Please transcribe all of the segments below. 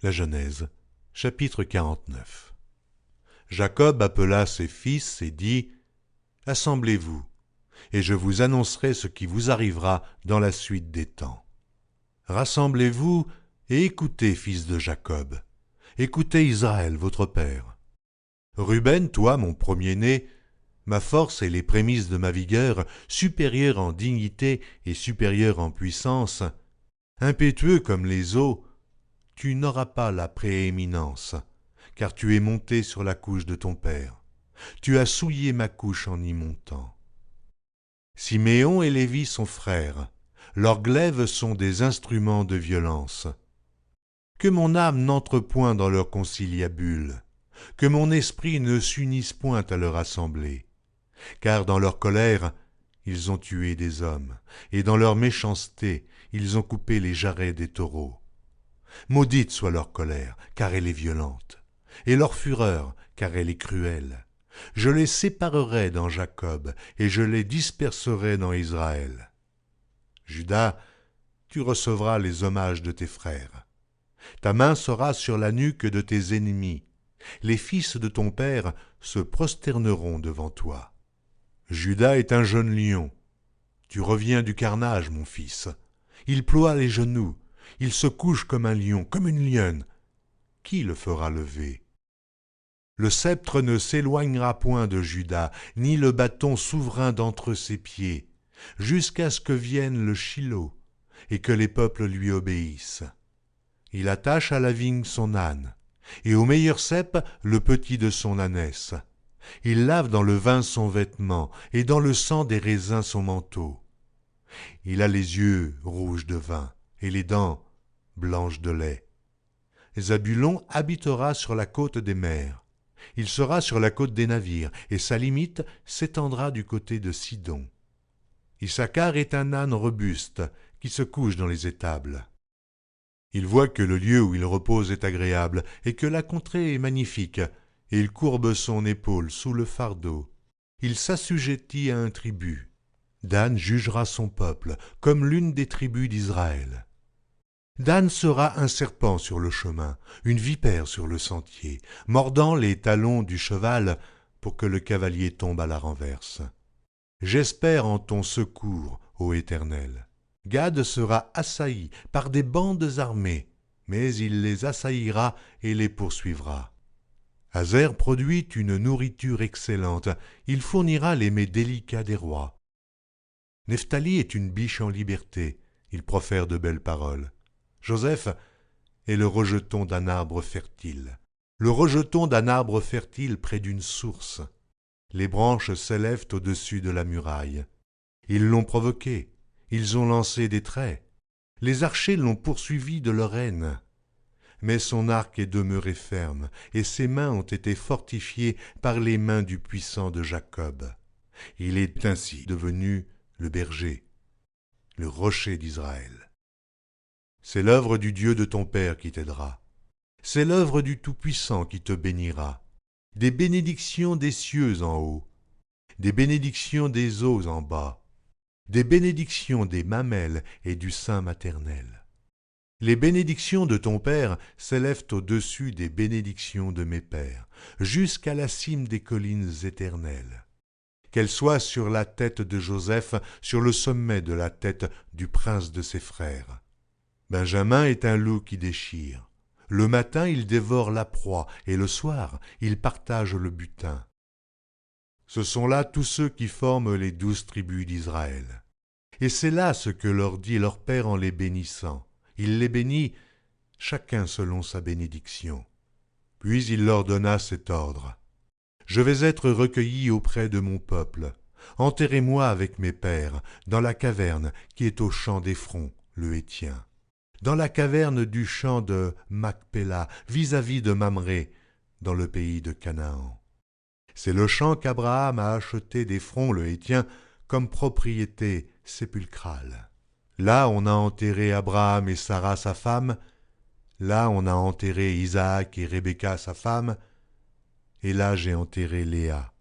La Genèse, chapitre 49. Jacob appela ses fils et dit : « Assemblez-vous, et je vous annoncerai ce qui vous arrivera dans la suite des temps. Rassemblez-vous et écoutez, fils de Jacob, écoutez Israël, votre père. Ruben, toi, mon premier-né, ma force et les prémices de ma vigueur, supérieur en dignité et supérieur en puissance, impétueux comme les eaux, tu n'auras pas la prééminence, car tu es monté sur la couche de ton père. Tu as souillé ma couche en y montant. Siméon et Lévi sont frères, leurs glaives sont des instruments de violence. Que mon âme n'entre point dans leur conciliabule, que mon esprit ne s'unisse point à leur assemblée. Car dans leur colère, ils ont tué des hommes, et dans leur méchanceté, ils ont coupé les jarrets des taureaux. Maudite soit leur colère, car elle est violente, et leur fureur, car elle est cruelle. Je les séparerai dans Jacob, et je les disperserai dans Israël. Juda, tu recevras les hommages de tes frères. Ta main sera sur la nuque de tes ennemis. Les fils de ton père se prosterneront devant toi. Juda est un jeune lion. Tu reviens du carnage, mon fils. Il ploie les genoux. Il se couche comme un lion, comme une lionne. Qui le fera lever ? Le sceptre ne s'éloignera point de Juda, ni le bâton souverain d'entre ses pieds, jusqu'à ce que vienne le Shilo, et que les peuples lui obéissent. Il attache à la vigne son âne, et au meilleur cep le petit de son ânesse. Il lave dans le vin son vêtement, et dans le sang des raisins son manteau. Il a les yeux rouges de vin, et les dents blanches de lait. Zabulon habitera sur la côte des mers. Il sera sur la côte des navires, et sa limite s'étendra du côté de Sidon. Issachar est un âne robuste, qui se couche dans les étables. Il voit que le lieu où il repose est agréable, et que la contrée est magnifique, et il courbe son épaule sous le fardeau. Il s'assujettit à un tribut. Dan jugera son peuple, comme l'une des tribus d'Israël. Dan sera un serpent sur le chemin, une vipère sur le sentier, mordant les talons du cheval pour que le cavalier tombe à la renverse. J'espère en ton secours, ô Éternel. Gad sera assailli par des bandes armées, mais il les assaillira et les poursuivra. Azer produit une nourriture excellente, il fournira les mets délicats des rois. Nephtali est une biche en liberté, il profère de belles paroles. Joseph est le rejeton d'un arbre fertile. Le rejeton d'un arbre fertile près d'une source. Les branches s'élèvent au-dessus de la muraille. Ils l'ont provoqué, ils ont lancé des traits. Les archers l'ont poursuivi de leur haine. Mais son arc est demeuré ferme, et ses mains ont été fortifiées par les mains du puissant de Jacob. Il est ainsi devenu le berger, le rocher d'Israël. C'est l'œuvre du Dieu de ton père qui t'aidera. C'est l'œuvre du Tout-Puissant qui te bénira. Des bénédictions des cieux en haut, des bénédictions des eaux en bas, des bénédictions des mamelles et du sein maternel. Les bénédictions de ton père s'élèvent au-dessus des bénédictions de mes pères, jusqu'à la cime des collines éternelles. Qu'elles soient sur la tête de Joseph, sur le sommet de la tête du prince de ses frères. Benjamin est un loup qui déchire. Le matin, il dévore la proie, et le soir, il partage le butin. Ce sont là tous ceux qui forment les 12 tribus d'Israël. Et c'est là ce que leur dit leur père en les bénissant. Il les bénit, chacun selon sa bénédiction. Puis il leur donna cet ordre. Je vais être recueilli auprès de mon peuple. Enterrez-moi avec mes pères, dans la caverne qui est au champ d'Éphron, le Héthien. Dans la caverne du champ de Macpéla, vis-à-vis de Mamré, dans le pays de Canaan. C'est le champ qu'Abraham a acheté d'Éphron le Héthien comme propriété sépulcrale. Là on a enterré Abraham et Sarah sa femme, là on a enterré Isaac et Rebecca sa femme, et là j'ai enterré Léa.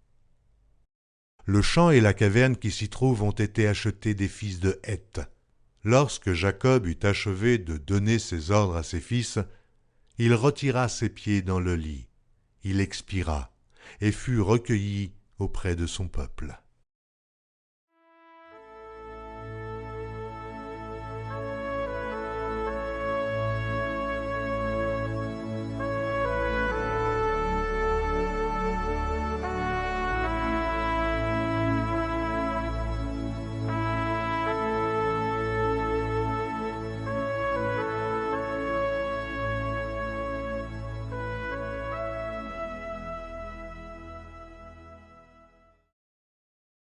Le champ et la caverne qui s'y trouvent ont été achetés des fils de Heth. Lorsque Jacob eut achevé de donner ses ordres à ses fils, il retira ses pieds dans le lit, il expira et fut recueilli auprès de son peuple.